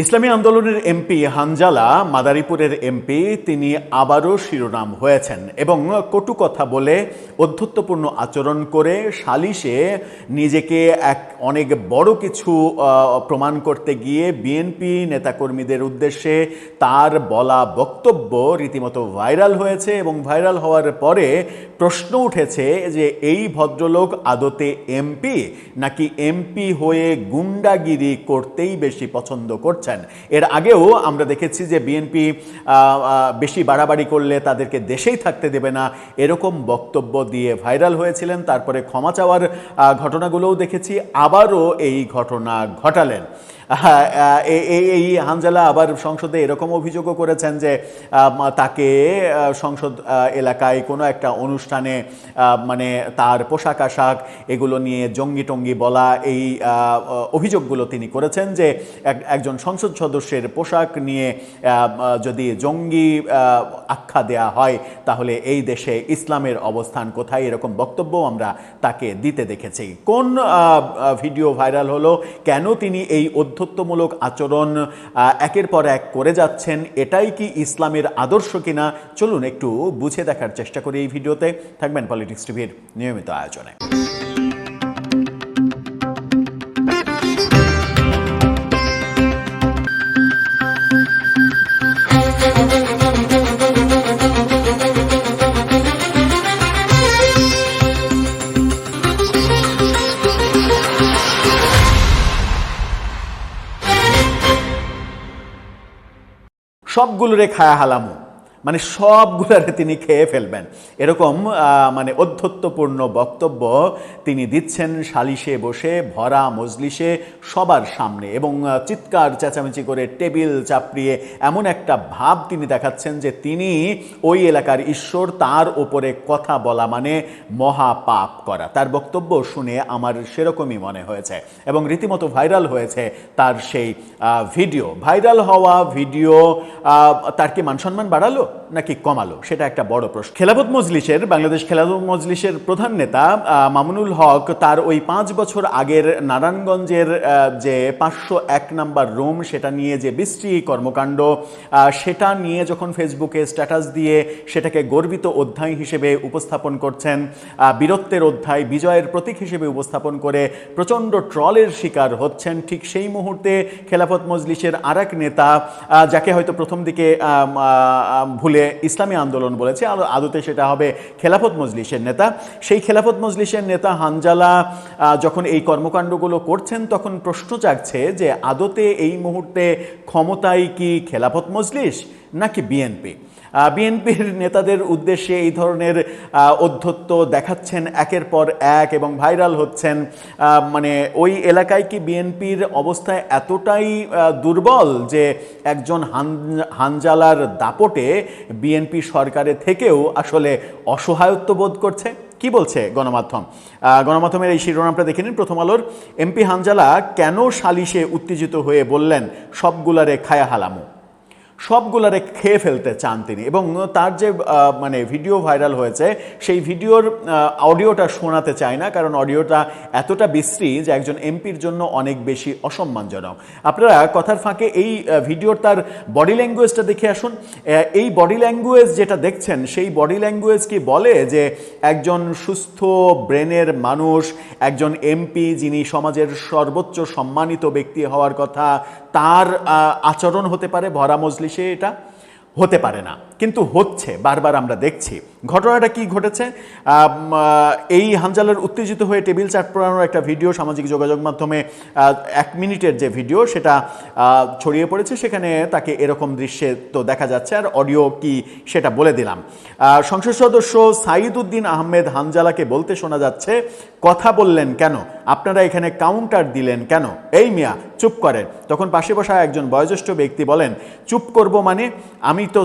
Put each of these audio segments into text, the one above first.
ইসলামী আন্দোলনের এমপি হানজালা মাদারীপুরের এমপি তিনি আবারও শিরোনাম হয়েছেন এবং কটু কথা বলে অধ্যত্বপূর্ণ আচরণ করে সালিশে নিজেকে অনেক বড় কিছু প্রমাণ করতে গিয়ে বিএনপি নেতাকর্মীদের উদ্দেশ্যে তার বলা বক্তব্য রীতিমতো ভাইরাল হয়েছে এবং ভাইরাল হওয়ার পরে প্রশ্ন উঠেছে যে এই ভদ্রলোক আদতে এমপি নাকি এমপি হয়ে গুন্ডাগিরি করতেই বেশি পছন্দ করছেন। এর আগেও আমরা দেখেছি যে বিএনপি বেশি বাড়াবাড়ি করলে তাদেরকে দেশেই থাকতে দেবে না, এরকম বক্তব্য দিয়ে ভাইরাল হয়েছিলেন। তারপরে ক্ষমা চাওয়ার ঘটনাগুলোও দেখেছি, আবারও এই ঘটনা ঘটালেন। এই হানজালা আবার সংসদে এরকম অভিযোগও করেছেন যে তাকে সংসদ এলাকায় কোনো একটা অনুষ্ঠানে মানে তার পোশাক আশাক এগুলো নিয়ে জঙ্গি টঙ্গি বলা, এই অভিযোগগুলো তিনি করেছেন যে একজন সংসদ সদস্যের পোশাক নিয়ে যদি জঙ্গি আখ্যা দেয়া হয় তাহলে এই দেশে ইসলামের অবস্থান কোথায়, এরকম বক্তব্য আমরা তাকে দিতে দেখেছি। কোন ভিডিও ভাইরাল হলো, কেন তিনি এই অধ্যত্বমূলক আচরণ একের পর এক করে যাচ্ছেন, এটাই কি ইসলামের আদর্শ কিনা, চলুন একটু বুঝে দেখার চেষ্টা করি এই ভিডিওতে। থাকবেন পলিটিক্স টিভির নিয়মিত আয়োজনে। সবগুলোরে খায়া হালামু, মানে সবগুলোরে তিনি খেয়ে ফেলবেন, এরকম মানে অধ্যত্বপূর্ণ বক্তব্য তিনি দিচ্ছেন সালিশে বসে ভরা মজলিসে সবার সামনে এবং চিৎকার চেঁচামেচি করে টেবিল চাপড়িয়ে এমন একটা ভাব তিনি দেখাচ্ছেন যে তিনি ওই এলাকার ঈশ্বর, তার ওপরে কথা বলা মানে মহা পাপ করা। তার বক্তব্য শুনে আমার সেরকমই মনে হয়েছে এবং রীতিমতো ভাইরাল হয়েছে তার সেই ভিডিও। ভাইরাল হওয়া ভিডিও তার কি মান সম্মান বাড়ালো নাকি কমালো, সেটা একটা বড় প্রশ্ন। খেলাফত মজলিসের, বাংলাদেশ খেলাফত মজলিসের প্রধান নেতা মামুনুল হক তার ওই 5 বছর আগের নারায়ণগঞ্জের যে 501 নাম্বার রুম, সেটা নিয়ে যে বিশ্রী কর্মকাণ্ড, সেটা নিয়ে যখন ফেসবুকে স্ট্যাটাস দিয়ে সেটাকে গর্বিত অধ্যায় হিসেবে উপস্থাপন করছেন, বীরত্বের অধ্যায়, বিজয়ের প্রতীক হিসেবে উপস্থাপন করে প্রচণ্ড ট্রলের শিকার হচ্ছেন, ঠিক সেই মুহূর্তে খেলাফত মজলিসের আরেক নেতা, যাকে হয়তো প্রথম দিকে ভুলে ইসলামী আন্দোলন বলেছে, আদতে সেটা হবে খেলাফত মজলিসের নেতা, সেই খেলাফত মজলিসের নেতা হানজালা যখন এই কর্মকাণ্ডগুলো করছেন তখন প্রশ্ন জাগছে যে আদতে এই মুহূর্তে ক্ষমতায় কি খেলাফত মজলিস নাকি বিএনপি? বিএনপির নেতাদের উদ্দেশ্যে এই ধরনের অধ্যত্ব দেখাচ্ছেন একের পর এক এবং ভাইরাল হচ্ছেন। মানে ওই এলাকায় কি বিএনপির অবস্থায় এতটাই দুর্বল যে একজন হানজালার দাপটে বিএনপি সরকারের থেকেও আসলে অসহায়ত্ব বোধ করছে? কি বলছে গণমাধ্যম? গণমাধ্যমের এই শিরোনামটা দেখে নিন। প্রথম আলোর, এমপি হানজালা কেন সালিশে উত্তেজিত হয়ে বললেন সবগুলারে খায়া হালামু, সবগুলারে খেয়ে ফেলতে চান তিনি, এবং তার যে মানে ভিডিও ভাইরাল হয়েছে সেই ভিডিওর অডিওটা শোনাতে চায় না, কারণ অডিওটা এতটা বিশ্রী যে একজন এমপির জন্য অনেক বেশি অসম্মানজনক। আপনারা কথার ফাঁকে এই ভিডিওর তার বডি ল্যাঙ্গুয়েজটা দেখে আসুন। এই বডি ল্যাঙ্গুয়েজ যেটা দেখছেন সেই বডি ল্যাঙ্গুয়েজ কি বলে যে একজন সুস্থ ব্রেনের মানুষ, একজন এমপি যিনি সমাজের সর্বোচ্চ সম্মানিত ব্যক্তি হওয়ার কথা, তার আচরণ হতে পারে ভরা মজলিসে? এটা হতে পারে না, কিন্তু হচ্ছে, বারবার আমরা দেখছি। ঘটনাটা কি ঘটেছে? এই হানজালার উত্তেজিত হয়ে টেবিল চাপড়ানোর একটা ভিডিও সামাজিক যোগাযোগ মাধ্যমে 1 মিনিটের যে ভিডিও সেটা ছড়িয়ে পড়েছে, সেখানে তাকে এরকম দৃশ্যে তো দেখা যাচ্ছে। আর অডিও কি সেটা বলে দিলাম। সংসদ সদস্য সাইদ উদ্দিন আহমেদ হানজালাকে বলতে শোনা যাচ্ছে, কথা বললেন কেন, আপনারা এখানে কাউন্টার দিলেন কেন, এই মিয়া চুপ করেন। তখন পাশে বসা একজন বয়োজ্যেষ্ঠ ব্যক্তি বলেন, চুপ করব মানে, আমি তো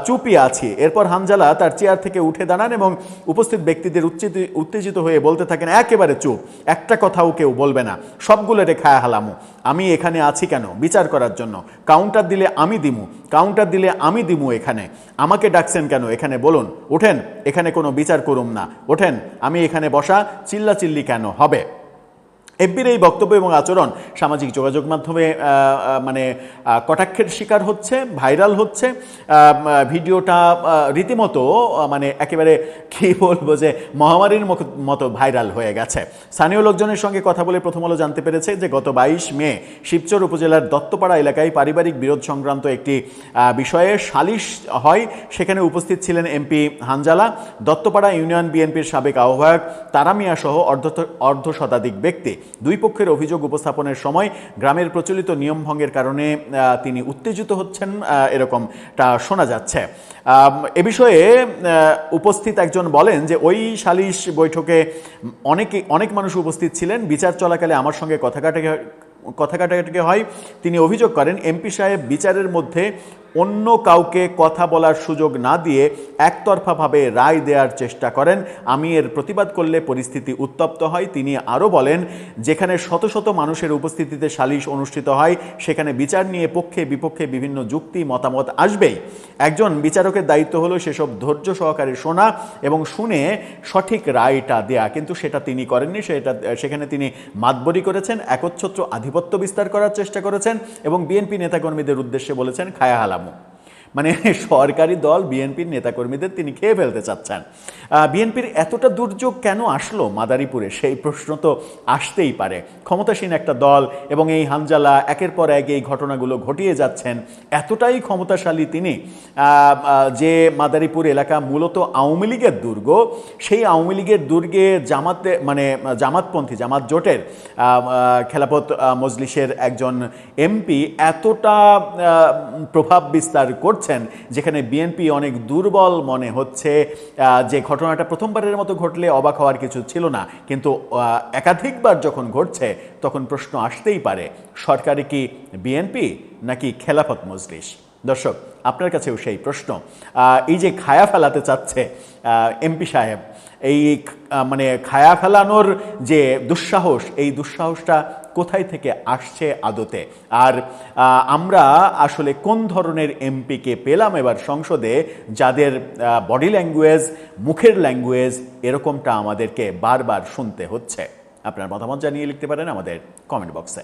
চুপই আছি। এরপর হানজালা তার চেয়ার থেকে উঠে দাঁড়ান এবং উপস্থিত ব্যক্তিদের উত্তেজিত হয়ে বলতে থাকেন, একেবারে চুপ, একটা কথাও কেউ বলবে না, সবগুলোরে খায়া হালামু। আমি এখানে আছি কেন? বিচার করার জন্য। কাউন্টার দিলে আমি দিমু, কাউন্টার দিলে আমি দিমু। এখানে আমাকে ডাকছেন কেন? এখানে বলুন, ওঠেন, এখানে কোনো বিচার করুম না, ওঠেন, আমি এখানে বসা, চিল্লাচিল্লি কেন হবে? এমপির এই বক্তব্য এবং আচরণ সামাজিক যোগাযোগ মাধ্যমে মানে কটাক্ষের শিকার হচ্ছে, ভাইরাল হচ্ছে। ভিডিওটা রীতিমতো মানে একেবারে কী বলবো যে মহামারীর মতো ভাইরাল হয়ে গেছে। স্থানীয় লোকজনের সঙ্গে কথা বলে প্রথম আলো জানতে পেরেছে যে গত 22 মে শিবচর উপজেলার দত্তপাড়া এলাকায় পারিবারিক বিরোধ সংক্রান্ত একটি বিষয়ে সালিশ হয়। সেখানে উপস্থিত ছিলেন এমপি হানজালা, দত্তপাড়া ইউনিয়ন বিএনপির সাবেক আহ্বায়ক তারা মিয়া সহ অর্ধ শতাধিক ব্যক্তি। দুই পক্ষের অভিযোগ উপস্থাপনের সময় গ্রামের প্রচলিত নিয়ম ভঙ্গের কারণে তিনি উত্তেজিত হচ্ছেন, এরকমটা শোনা যাচ্ছে। এ বিষয়ে উপস্থিত একজন বলেন যে ওই সালিশ বৈঠকে অনেক মানুষ উপস্থিত ছিলেন। বিচার চলাকালে আমার সঙ্গে কথা কাটাকাটি হয়। তিনি অভিযোগ করেন এমপি সাহেব বিচারের মধ্যে অন্য কাউকে কথা বলার সুযোগ না দিয়ে একতরফাভাবে রায় দেওয়ার চেষ্টা করেন। আমি এর প্রতিবাদ করলে পরিস্থিতি উত্তপ্ত হয়। তিনি আরও বলেন যেখানে শত শত মানুষের উপস্থিতিতে সালিশ অনুষ্ঠিত হয় সেখানে বিচার নিয়ে পক্ষে বিপক্ষে বিভিন্ন যুক্তি মতামত আসবেই। একজন বিচারকের দায়িত্ব হলো সেসব ধৈর্য সহকারে শোনা এবং শুনে সঠিক রায়টা দেয়া, কিন্তু সেটা তিনি করেননি। সেখানে তিনি মাতবরি করেছেন, একচ্ছত্র আধিপত্য বিস্তার করার চেষ্টা করেছেন এবং বিএনপি নেতাকর্মীদের উদ্দেশ্যে বলেছেন খায়া হালামু। মানে সরকারি দল বিএনপির নেতাকর্মীদের তিনি খেয়ে ফেলতে চাচ্ছেন। বিএনপির এতটা দুর্যোগ কেন আসলো মাদারীপুরে, সেই প্রশ্ন তো আসতেই পারে। ক্ষমতাসীন একটা দল এবং এই হানজালা একের পর এক এই ঘটনাগুলো ঘটিয়ে যাচ্ছেন। এতটাই ক্ষমতাশালী তিনি যে মাদারীপুর এলাকা মূলত আওয়ামী লীগের দুর্গ। সেই আওয়ামী লীগের দুর্গে জামাতপন্থী জামাত জোটের খেলাফত মজলিসের একজন এমপি এতটা প্রভাব বিস্তার করছেন যেখানে বিএনপি অনেক দুর্বল মনে হচ্ছে। যে ঘটনাটা প্রথমবারের মতো ঘটলে অবাক হওয়ার কিছু ছিল না, কিন্তু একাধিকবার যখন ঘটছে তখন প্রশ্ন আসতেই পারে সরকারি কি বিএনপি নাকি খেলাফত মজলিস? দর্শক, আপনার কাছেও সেই প্রশ্ন। এই যে খায়া ফেলাতে চাচ্ছে এমপি সাহেব, এই মানে খায়া ফেলানোর যে দুঃসাহস, এই দুঃসাহসটা কোথায় থেকে আসছে আদতে? আর আমরা আসলে কোন ধরনের এমপিকে পেলাম এবার সংসদে, যাদের বডি ল্যাঙ্গুয়েজ, মুখের ল্যাঙ্গুয়েজ এরকমটা আমাদেরকে বারবার শুনতে হচ্ছে? আপনার মতামত জানিয়ে লিখতে পারেন আমাদের কমেন্ট বক্সে।